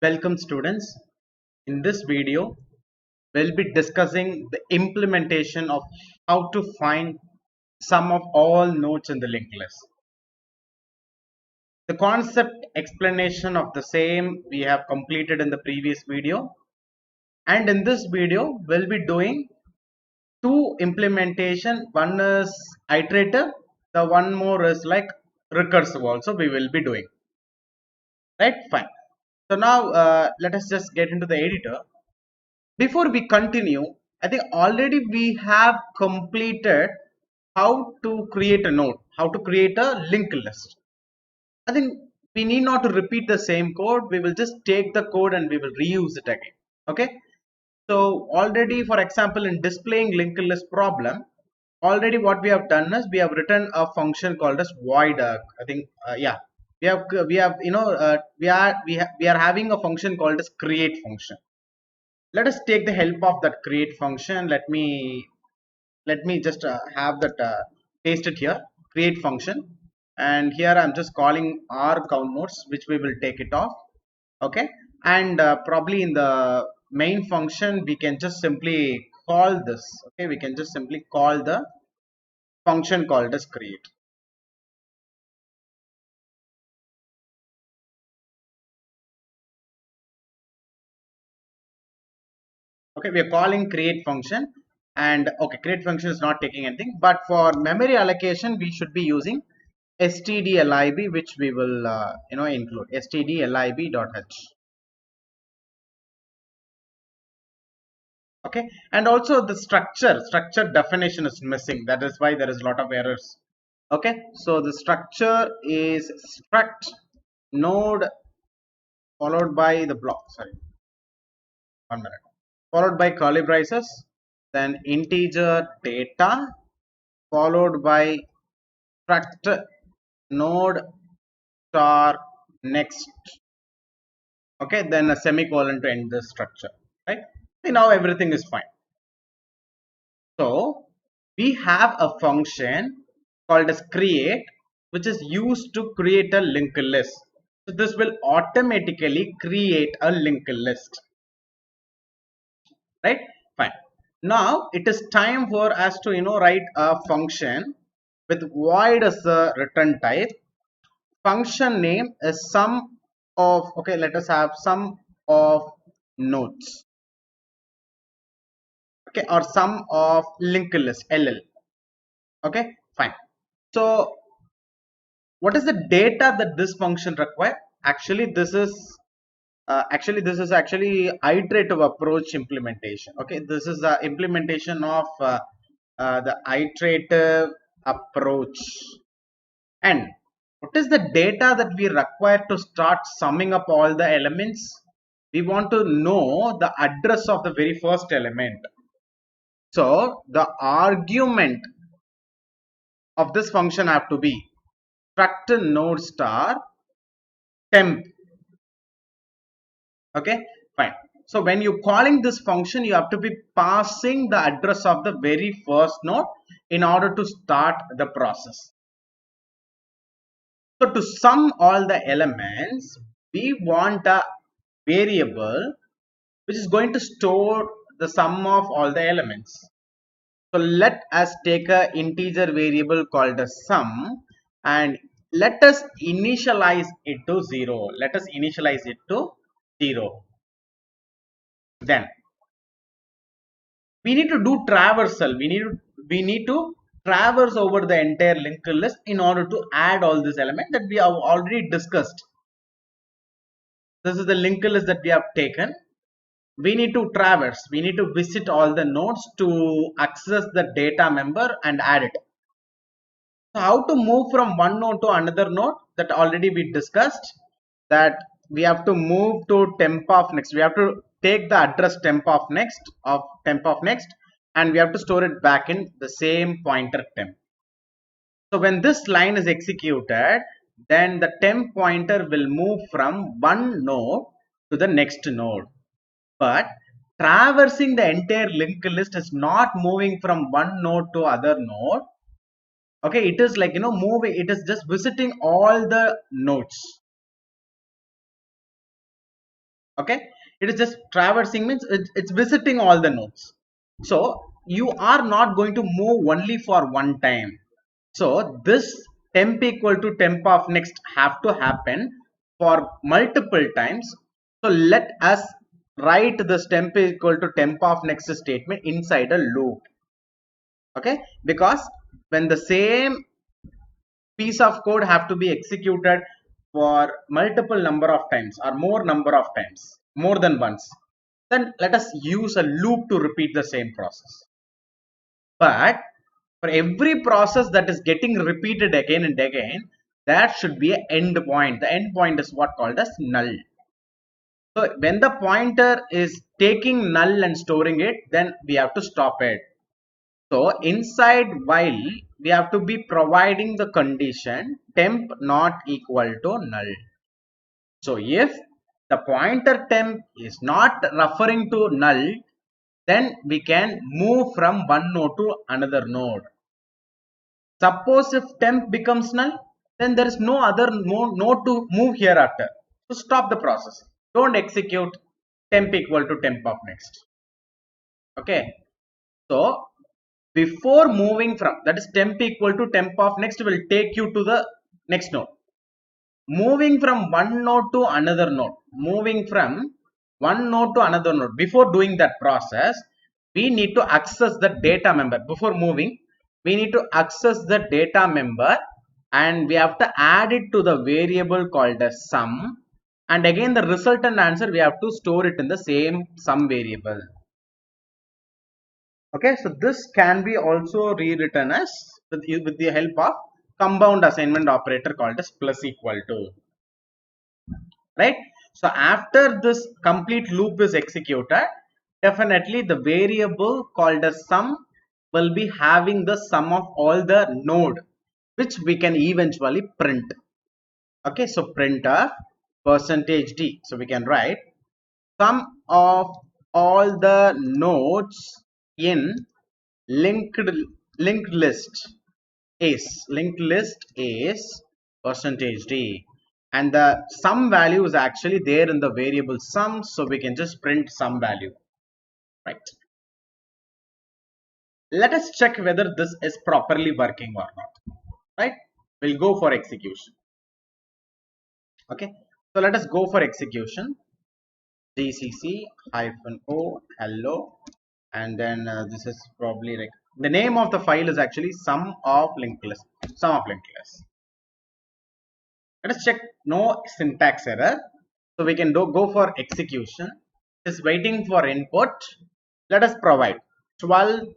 Welcome students. In this video, we'll be discussing the implementation of how to find sum of all nodes in the linked list. The concept explanation of the same we have completed in the previous video, and in this video we'll be doing two implementation. One is iterative, the one more is like recursive also we will be doing. Right? Fine. So now let us just get into the editor. Before we continue, I think already we have completed how to create a node, how to create a linked list. I think we need not to repeat the same code. We will just take the code and we will reuse it again. Okay. So already, for example, in displaying linked list problem, already what we have done is we have written a function called as void. I think yeah, we have we are having a function called as create function. Let us take the help of that create function. Let me just have that paste it here, create function, and here I'm just calling our count nodes, which we will take it off. Okay, and probably in the main function we can just simply call this. Okay, we can just simply call the function called as create. Okay, we are calling create function, and okay, create function is not taking anything, but for memory allocation we should be using stdlib, which we will include stdlib.h. Okay, and also the structure definition is missing. That is why there is a lot of errors. Okay, so the structure is struct node followed by the block, sorry, 1 minute, followed by curly braces, then integer data, followed by struct node star next. Okay, then a semicolon to end the structure. Right, see, now everything is fine. So we have a function called as create, which is used to create a linked list. So this will automatically create a linked list. Right, fine. Now it is time for us to write a function with void as a return type. Function name is sum of, okay, let us have sum of nodes. Okay, or sum of linked list, ll. Okay, fine. So what is the data that this function require? Actually this is actually iterative approach implementation. Okay, this is the implementation of the iterative approach. And what is the data that we require to start summing up all the elements? We want to know the address of the very first element. So the argument of this function have to be struct node star temp. Okay, fine. So when you calling this function, you have to be passing the address of the very first node in order to start the process. So to sum all the elements, we want a variable which is going to store the sum of all the elements. So let us take a integer variable called a sum, and let us initialize it to 0. Let us initialize it to 0. Then we need to do traversal. We need to traverse over the entire linked list in order to add all these elements that we have already discussed. This is the linked list that we have taken. We need to traverse, we need to visit all the nodes to access the data member and add it. So how to move from one node to another node, that already we discussed, that we have to move to temp of next. We have to take the address temp of next and we have to store it back in the same pointer temp. So when this line is executed, then the temp pointer will move from one node to the next node. But traversing the entire linked list is not moving from one node to other node. Okay, it is like moving, it is just visiting all the nodes. Okay, it is just traversing, means it's visiting all the nodes. So you are not going to move only for one time. So this temp equal to temp of next have to happen for multiple times. So let us write this temp equal to temp of next statement inside a loop. Okay, because when the same piece of code have to be executed for multiple number of times or more number of times, more than once, then let us use a loop to repeat the same process. But for every process that is getting repeated again and again, there should be an end point. The end point is what called as null. So when the pointer is taking null and storing it, then we have to stop it. So inside while we have to be providing the condition temp not equal to null. So if the pointer temp is not referring to null, then we can move from one node to another node. Suppose if temp becomes null, then there is no other node to move hereafter. So stop the process. Don't execute temp equal to temp of next. Okay. So before moving from, that is temp equal to temp of next will take you to the next node. Moving from one node to another node. Moving from one node to another node. Before doing that process, we need to access the data member. Before moving, we need to access the data member and we have to add it to the variable called as sum. And again, the resultant answer we have to store it in the same sum variable. Okay, so this can be also rewritten as with the help of compound assignment operator called as plus equal to. Right? So after this complete loop is executed, definitely the variable called as sum will be having the sum of all the node, which we can eventually print. Okay, so printf %d. So we can write sum of all the nodes in linked list is %d, and the sum value is actually there in the variable sum, so we can just print sum value. Right, let us check whether this is properly working or not. Right, we'll go for execution. Okay, so let us go for execution. gcc-o hello, and then this is probably like the name of the file is actually sum of linked list. Let us check no syntax error. So we can go for execution. It is waiting for input. Let us provide 12,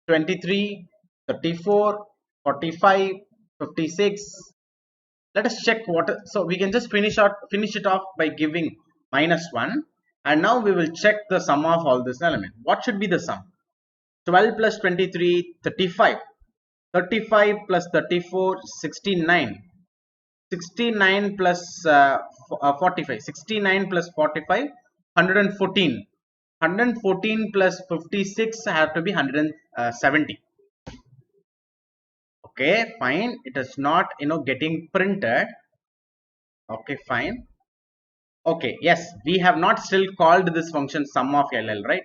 23, 34, 45, 56. Let us check what. So we can just finish it off by giving -1. And now we will check the sum of all this element. What should be the sum? 12 plus 23, 35. 35 plus 34, 69. 69 plus 45. 69 plus 45, 114. 114 plus 56 have to be 170. Okay, fine. It is not, getting printed. Okay, fine. Okay, yes, we have not still called this function sum of LL, right?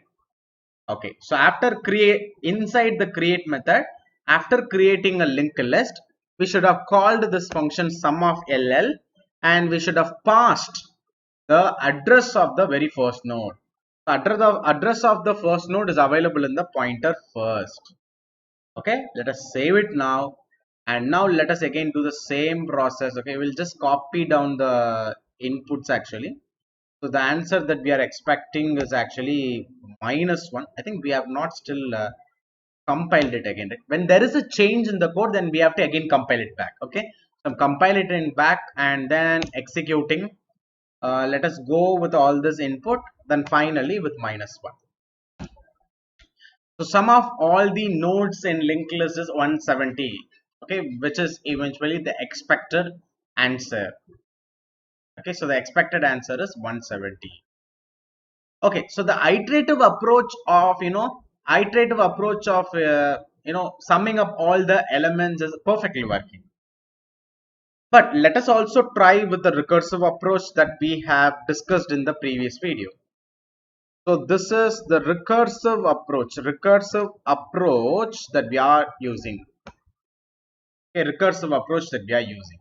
Okay, so after inside the create method, after creating a linked list, we should have called this function sum of LL, and we should have passed the address of the very first node. The address of the first node is available in the pointer first. Okay, let us save it now, and now let us again do the same process. Okay, we'll just copy down the inputs actually. So the answer that we are expecting is actually -1. I think we have not still compiled it again. Right? When there is a change in the code, then we have to again compile it back. Okay, so I'm compiling it in back and then executing. Let us go with all this input, then finally with -1. So sum of all the nodes in linked list is 170. Okay, which is eventually the expected answer. Okay, so the expected answer is 170. Okay, so the iterative approach of summing up all the elements is perfectly working. But let us also try with the recursive approach that we have discussed in the previous video. So this is the recursive approach that we are using. A recursive approach that we are using.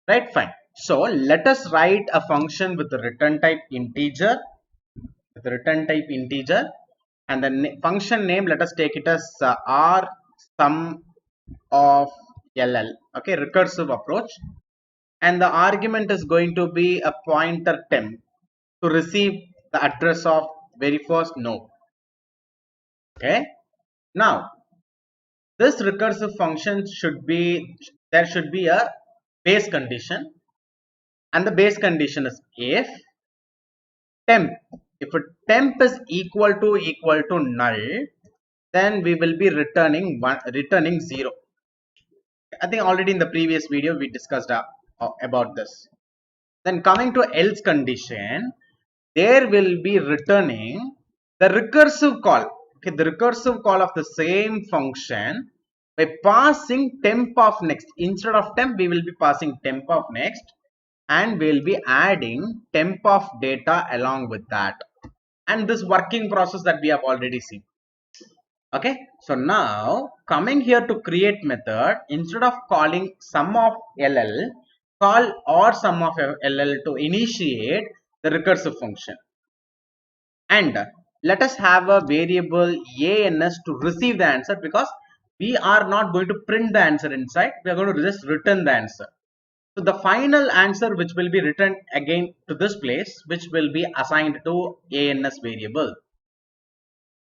Right, fine. So let us write a function with the return type integer, and the function name, let us take it as r sum of ll. Okay, recursive approach, and the argument is going to be a pointer temp to receive the address of very first node. Okay, now this recursive function should be, there should be a base condition, and the base condition is if temp, if a temp is equal to null, then we will be returning 0. I think already in the previous video we discussed about this. Then coming to else condition, there will be returning the recursive call. Okay, the recursive call of the same function by passing temp of next. Instead of temp, we will be passing temp of next, and we will be adding temp of data along with that. And this working process that we have already seen. Okay, so now coming here to create method, instead of calling sum of ll, call or sum of ll to initiate the recursive function, and let us have a variable ans to receive the answer, because we are not going to print the answer inside, we are going to just return the answer. So the final answer which will be returned again to this place, which will be assigned to ans variable,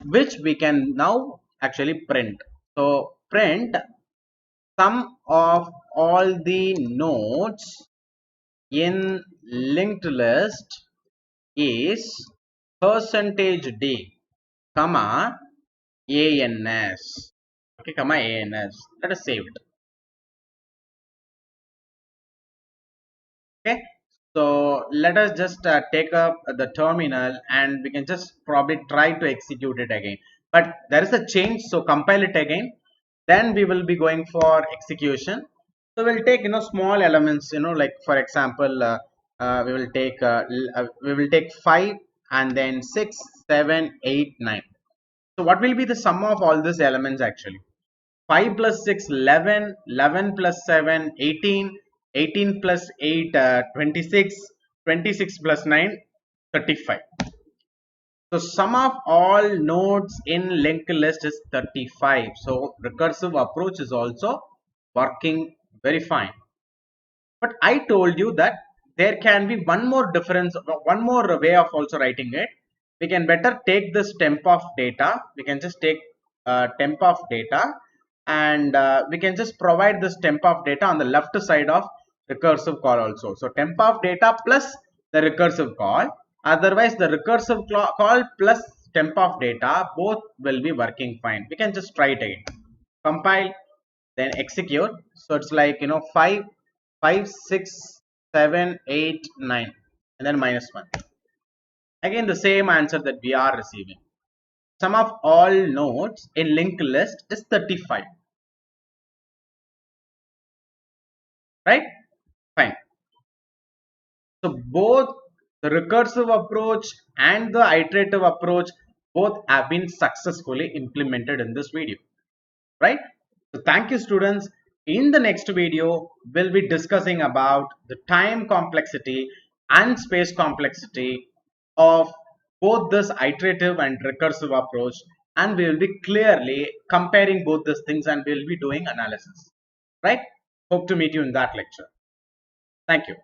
which we can now actually print. So print sum of all the nodes in linked list is %d, comma ans. Okay, comma ans. Let us save it. Okay, so let us just take up the terminal, and we can just probably try to execute it again. But there is a change, so compile it again. Then we will be going for execution. So we'll take small elements, like for example, we will take 5 and then 6, 7, 8, 9. So what will be the sum of all these elements actually? 5 plus 6, 11, 11 plus 7, 18, 18 plus 8, 26, 26 plus 9, 35. So sum of all nodes in linked list is 35. So recursive approach is also working very fine. But I told you that there can be one more difference, one more way of also writing it. We can better take this temp of data. We can just take temp of data, and we can just provide this temp of data on the left side of recursive call also. So temp of data plus the recursive call. Otherwise, the recursive call plus temp of data both will be working fine. We can just try it again. Compile, then execute. So it's like 5, 5, 6, 7, 8, 9, and then -1. Again the same answer that we are receiving. Sum of all nodes in linked list is 35. Right? Fine. So both the recursive approach and the iterative approach both have been successfully implemented in this video. Right? So thank you students. In the next video, we'll be discussing about the time complexity and space complexity of both this iterative and recursive approach, and we will be clearly comparing both these things, and we will be doing analysis. Right? Hope to meet you in that lecture. Thank you.